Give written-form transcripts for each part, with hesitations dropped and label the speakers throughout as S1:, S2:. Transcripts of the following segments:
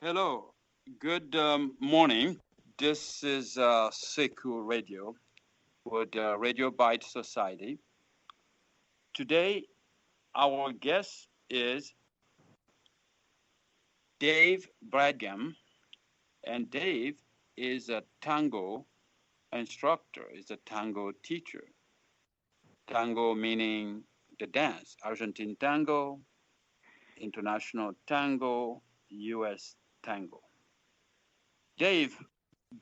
S1: Hello, good morning. This is Seku Radio with Radio Byte Society. Today, our guest is Dave Bradgam, and Dave is a tango instructor, is a tango teacher. Tango meaning the dance, Argentine tango, international tango, U.S. tango. Dave,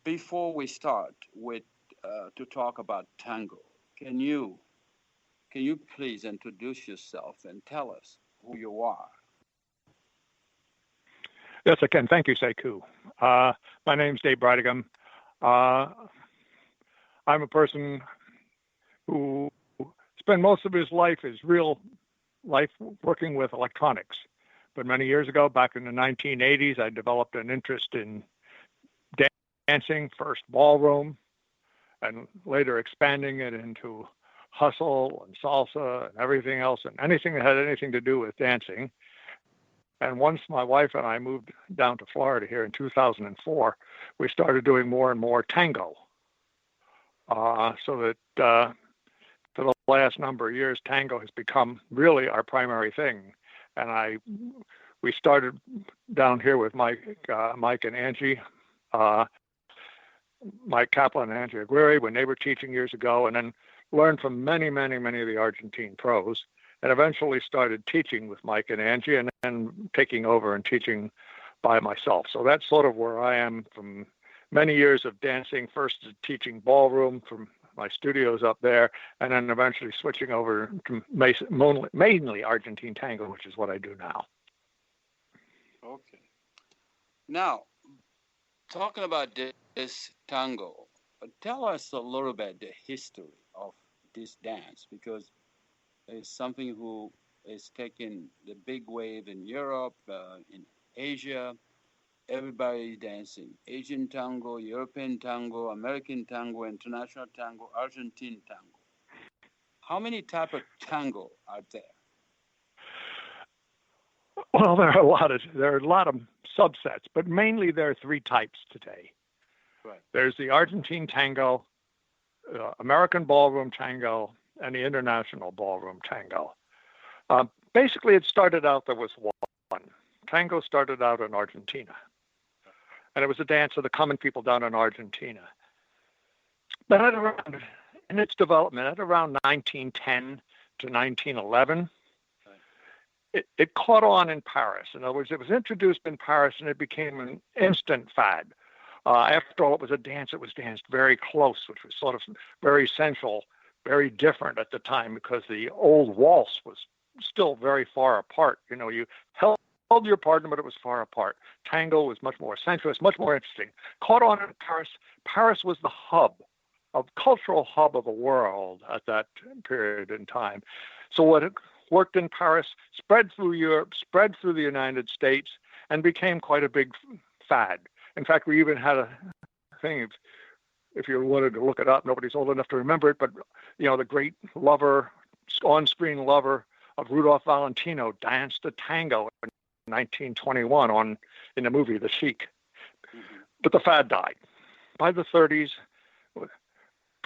S1: before we start with to talk about tango, can you can you please introduce yourself and tell us who you are?
S2: Yes, I can. Thank you, Sekou. My name's Dave Brightigam. Uh, I'm a person who spent most of his life, his real life, working with electronics. But many years ago, back in the 1980s, I developed an interest in dancing, first ballroom, and later expanding it into hustle and salsa and everything else, and anything that had anything to do with dancing. And once my wife and I moved down to Florida here in 2004, we started doing more and more tango. So that for the last number of years, tango has become really our primary thing. And we started down here with Mike and Angie, uh, Mike Kaplan and Angie Aguirre when they were teaching years ago, and then learned from many, many, many of the Argentine pros, and eventually started teaching with Mike and Angie, and then taking over and teaching by myself. So that's sort of where I am from many years of dancing, first teaching ballroom from my studios up there, and then eventually switching over to mainly Argentine tango, which is what I do now.
S1: Okay. Now, talking about this tango, tell us a little bit the history of this dance because it's something who is taking the big wave in Europe, in Asia. Everybody dancing Asian tango, European tango, American tango, international tango, Argentine tango. How many type of tango are there?
S2: Well, there are a lot of subsets, but mainly there are three types today.
S1: Right.
S2: There's the Argentine tango, American ballroom tango, and the international ballroom tango. Basically, it started out there was one. Tango started out in Argentina, and it was a dance of the common people down in Argentina. But in its development, at around 1910 to 1911, it caught on in Paris. In other words, it was introduced in Paris, and it became an instant fad. After all, it was a dance that was danced very close, which was sort of very essential, very different at the time because the old waltz was still very far apart. You know, you held your partner, but it was far apart. Tango was much more sensuous, much more interesting. Caught on in Paris. Paris was the cultural hub of the world at that period in time. So what it worked in Paris, spread through Europe, spread through the United States, and became quite a big fad. In fact, we even had a thing, if you wanted to look it up, nobody's old enough to remember it, but, you know, the great lover, on-screen lover of Rudolph Valentino danced a tango in 1921 in the movie The Sheik. Mm-hmm. But the fad died. By the 30s,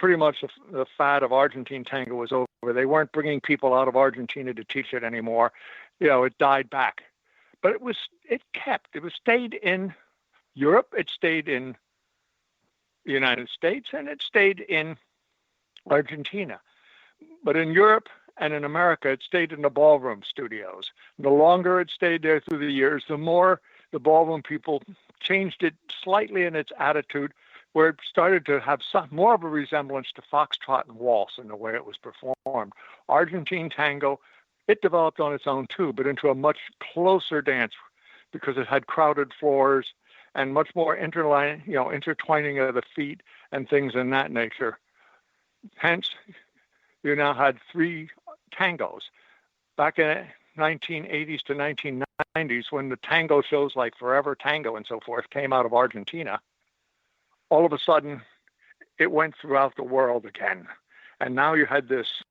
S2: pretty much the fad of Argentine tango was over. They weren't bringing people out of Argentina to teach it anymore. You know, it died back. But it stayed in Europe, it stayed in the United States, and it stayed in Argentina. But in Europe and in America, it stayed in the ballroom studios. And the longer it stayed there through the years, the more the ballroom people changed it slightly in its attitude, where it started to have more of a resemblance to foxtrot and waltz in the way it was performed. Argentine tango, it developed on its own too, but into a much closer dance because it had crowded floors and much more intertwining of the feet and things in that nature. Hence, you now had three tangos. Back in 1980s to 1990s, when the tango shows like Forever Tango and so forth came out of Argentina, all of a sudden, it went throughout the world again. And now you had this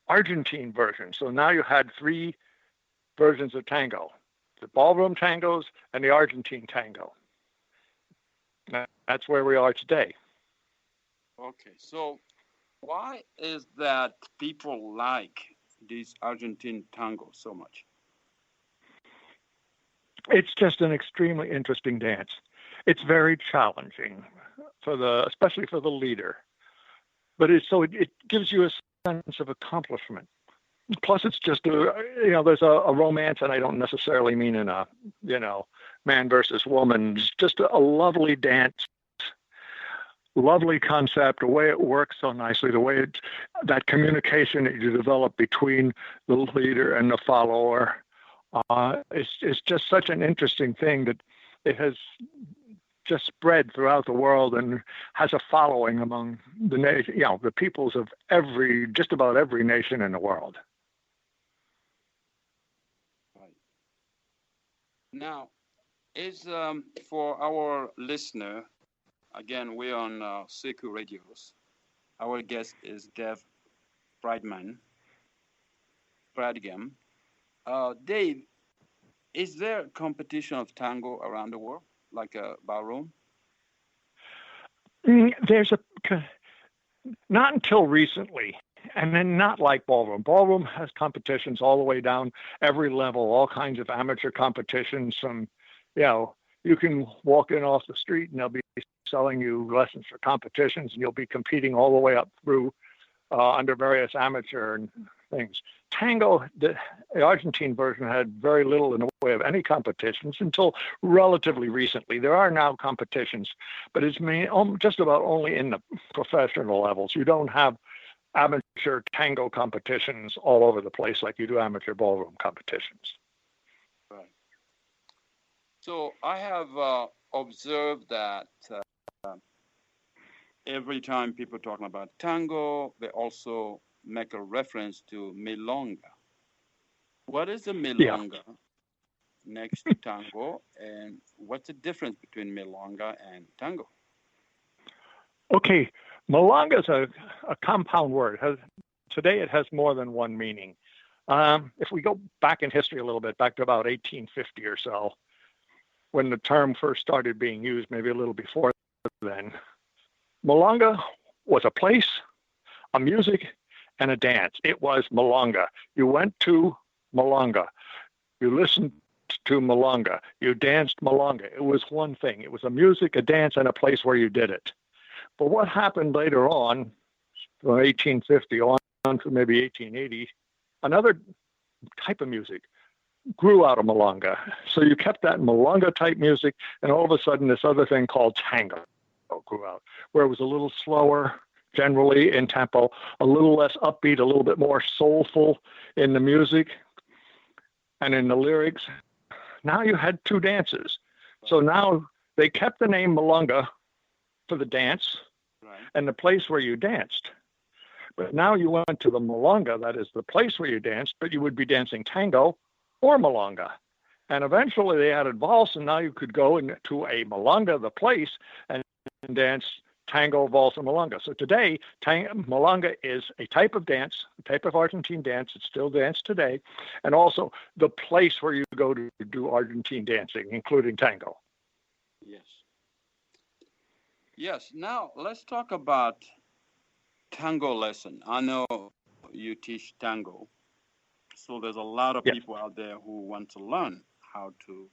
S2: Argentine version. So now you had three versions of tango. the ballroom tangos and the Argentine tango. That's where we are today.
S1: Okay, so why is that people like this Argentine tango so much?
S2: It's just an extremely interesting dance. It's very challenging especially for the leader. But it gives you a sense of accomplishment. Plus, it's just there's a romance, and I don't necessarily mean in a man versus woman. It's just a lovely dance, lovely concept. The way it works so nicely, the way that communication that you develop between the leader and the follower, it's just such an interesting thing that it has just spread throughout the world and has a following among the peoples of just about every nation in the world.
S1: Right. Now, is for our listener, again, we're on Sekou Radios. Our guest is Dave Bridgman. Dave, is there a competition of tango around the world, like a ballroom?
S2: There's not until recently, and then not like ballroom. Ballroom has competitions all the way down every level, all kinds of amateur competitions. You can walk in off the street and they'll be selling you lessons for competitions, and you'll be competing all the way up through under various amateur things. Tango, the Argentine version, had very little in the way of any competitions until relatively recently. There are now competitions, but it's just about only in the professional levels. You don't have amateur tango competitions all over the place like you do amateur ballroom competitions.
S1: Right. So I have observed that every time people talking about tango, they also make a reference to milonga. What is the milonga next to tango, and what's the difference between milonga and tango?
S2: Okay, milonga is a compound word. Today it has more than one meaning. If we go back in history a little bit, back to about 1850 or so, when the term first started being used, maybe a little before then, milonga was a place, a music, and a dance. It was milonga. You went to milonga. You listened to milonga. You danced milonga. It was one thing. It was a music, a dance, and a place where you did it. But what happened later on, from 1850 on to maybe 1880, another type of music grew out of milonga. So you kept that milonga type music, and all of a sudden this other thing called tango grew out, where it was a little slower, generally in tempo, a little less upbeat, a little bit more soulful in the music and in the lyrics. Now you had two dances. So now they kept the name milonga for the dance and the place where you danced. But now you went to the milonga, that is the place where you danced, but you would be dancing tango or milonga. And eventually they added valse, and now you could go into a milonga, the place, and dance tango, valse, and milonga. So today, milonga is a type of dance, a type of Argentine dance. It's still danced today, and also the place where you go to do Argentine dancing, including tango.
S1: Yes. Yes. Now let's talk about tango lesson. I know you teach tango, so there's a lot of people out there who want to learn how to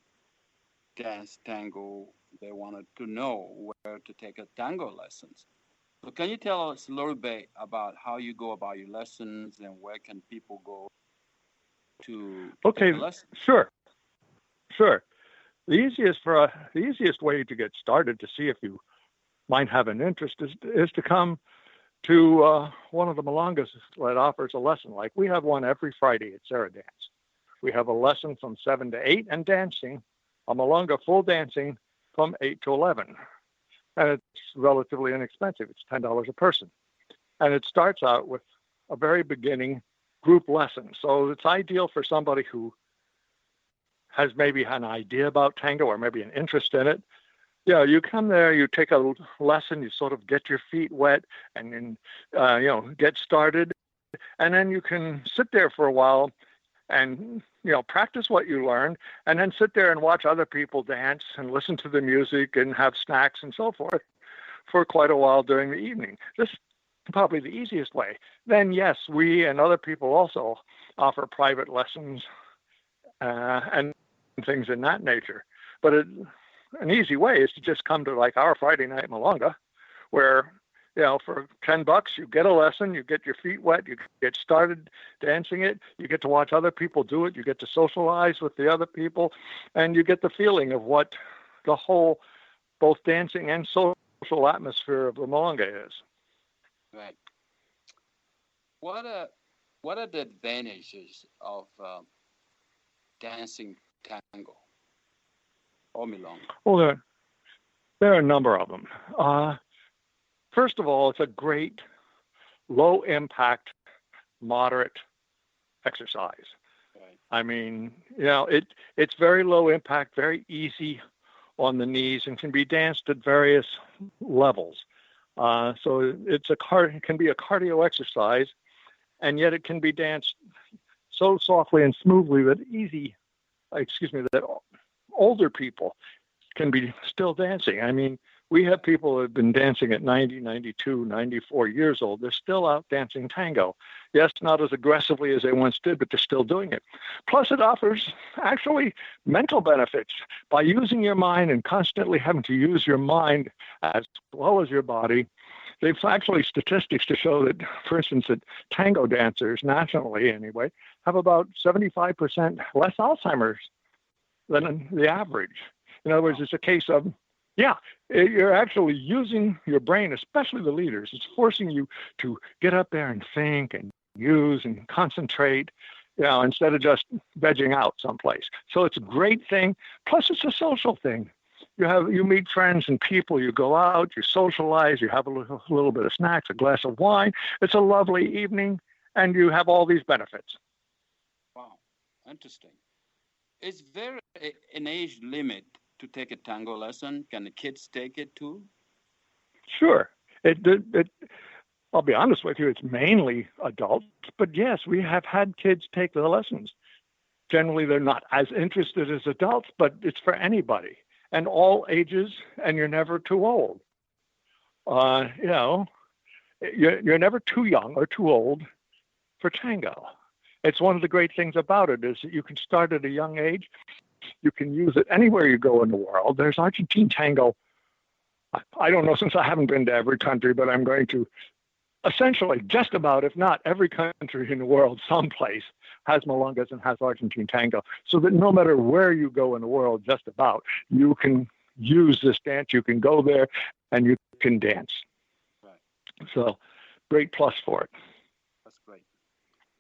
S1: dance tango. They wanted to know where to take a tango lessons. So can you tell us a little bit about how you go about your lessons and where can people go to take a lesson?
S2: Sure. The easiest way to get started to see if you might have an interest is to come to one of the milongas that offers a lesson. Like we have one every Friday at Sarah Dance. We have a lesson from 7 to 8 and dancing, a milonga full dancing from 8 to 11. And it's relatively inexpensive. It's $10 a person. And it starts out with a very beginning group lesson. So it's ideal for somebody who has maybe an idea about tango or maybe an interest in it. Yeah, you come there, you take a lesson, you sort of get your feet wet and then, get started. And then you can sit there for a while and practice what you learned, and then sit there and watch other people dance and listen to the music and have snacks and so forth for quite a while during the evening. This is probably the easiest way. Then, yes, we and other people also offer private lessons and things in that nature. But an easy way is to just come to like our Friday night Malunga, where for $10 you get a lesson, you get your feet wet, you get started dancing it, you get to watch other people do it, you get to socialize with the other people, and you get the feeling of what the whole both dancing and social atmosphere of the Malunga is.
S1: Right. What are the advantages of dancing tango or milonga?
S2: Well, there are a number of them. First of all, it's a great low impact, moderate exercise.
S1: Right.
S2: I mean, it's very low impact, very easy on the knees, and can be danced at various levels. So it can be a cardio exercise, and yet it can be danced so softly and smoothly that older people can be still dancing. I mean, we have people who have been dancing at 90, 92, 94 years old. They're still out dancing tango. Yes, not as aggressively as they once did, but they're still doing it. Plus, it offers actually mental benefits. By using your mind and constantly having to use your mind as well as your body, they've actually statistics to show that, for instance, that tango dancers, nationally anyway, have about 75% less Alzheimer's than the average. In other words, it's a case of, you're actually using your brain, especially the leaders. It's forcing you to get up there and think and use and concentrate, instead of just vegging out someplace. So it's a great thing. Plus, it's a social thing. You meet friends and people, you go out, you socialize, you have a little bit of snacks, a glass of wine. It's a lovely evening, and you have all these benefits.
S1: Wow, interesting. Is there an age limit to take a tango lesson? Can the kids take it too?
S2: Sure. I'll be honest with you, it's mainly adults, but yes, we have had kids take the lessons. Generally, they're not as interested as adults, but it's for anybody and all ages, and you're never too old. You're never too young or too old for tango. It's one of the great things about it is that you can start at a young age. You can use it anywhere you go in the world. There's Argentine tango. I don't know, since I haven't been to every country, but I'm going to essentially just about, if not every country in the world, someplace has milongas and has Argentine tango. So that no matter where you go in the world, just about, you can use this dance. You can go there and you can dance.
S1: Right.
S2: So great plus for it.
S1: That's great.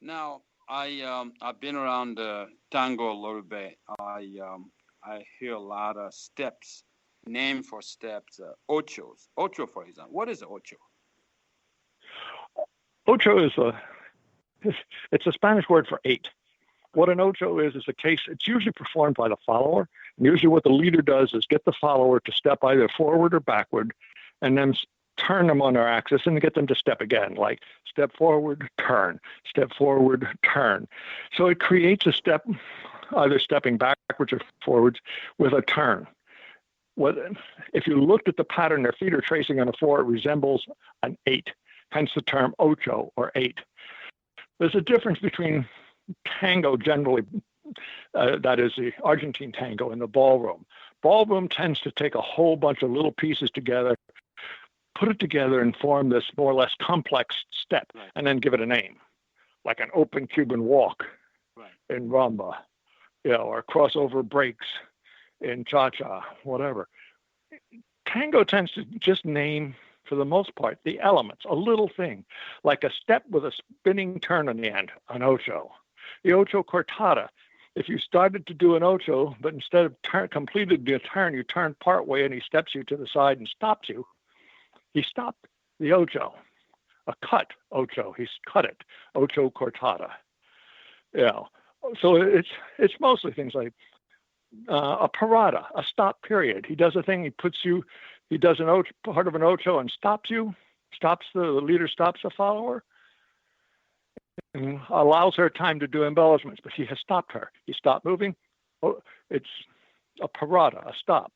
S1: Now, I've been around tango a little bit. I hear a lot of steps, name for steps, ochos. Ocho, for example. What is ocho?
S2: Ocho it's a Spanish word for 8. What an ocho is a case, it's usually performed by the follower. And usually what the leader does is get the follower to step either forward or backward, and then turn them on their axis and get them to step again, like step forward, turn, step forward, turn. So it creates a step, either stepping backwards or forwards with a turn. If you looked at the pattern their feet are tracing on the floor, it resembles an 8, hence the term ocho or 8. There's a difference between tango generally, that is the Argentine tango, and the ballroom. Ballroom tends to take a whole bunch of little pieces together, put it together and form this more or less complex step, right, and then give it a name, like an open Cuban walk, right, in rumba, or crossover breaks in cha-cha, whatever. Tango tends to just name, for the most part, the elements, a little thing, like a step with a spinning turn on the end, an ocho. The ocho cortada. If you started to do an ocho, but instead of completed the turn, you turn part way and he steps you to the side and stops you, he stopped the ocho. A cut ocho, he's cut it, ocho cortada. So it's mostly things like a parada, a stop period. He does a thing, he does an ocho, part of an ocho and stops you, the leader stops the follower. and allows her time to do embellishments, but he has stopped her. He stopped moving. Oh, it's a parata, a stop.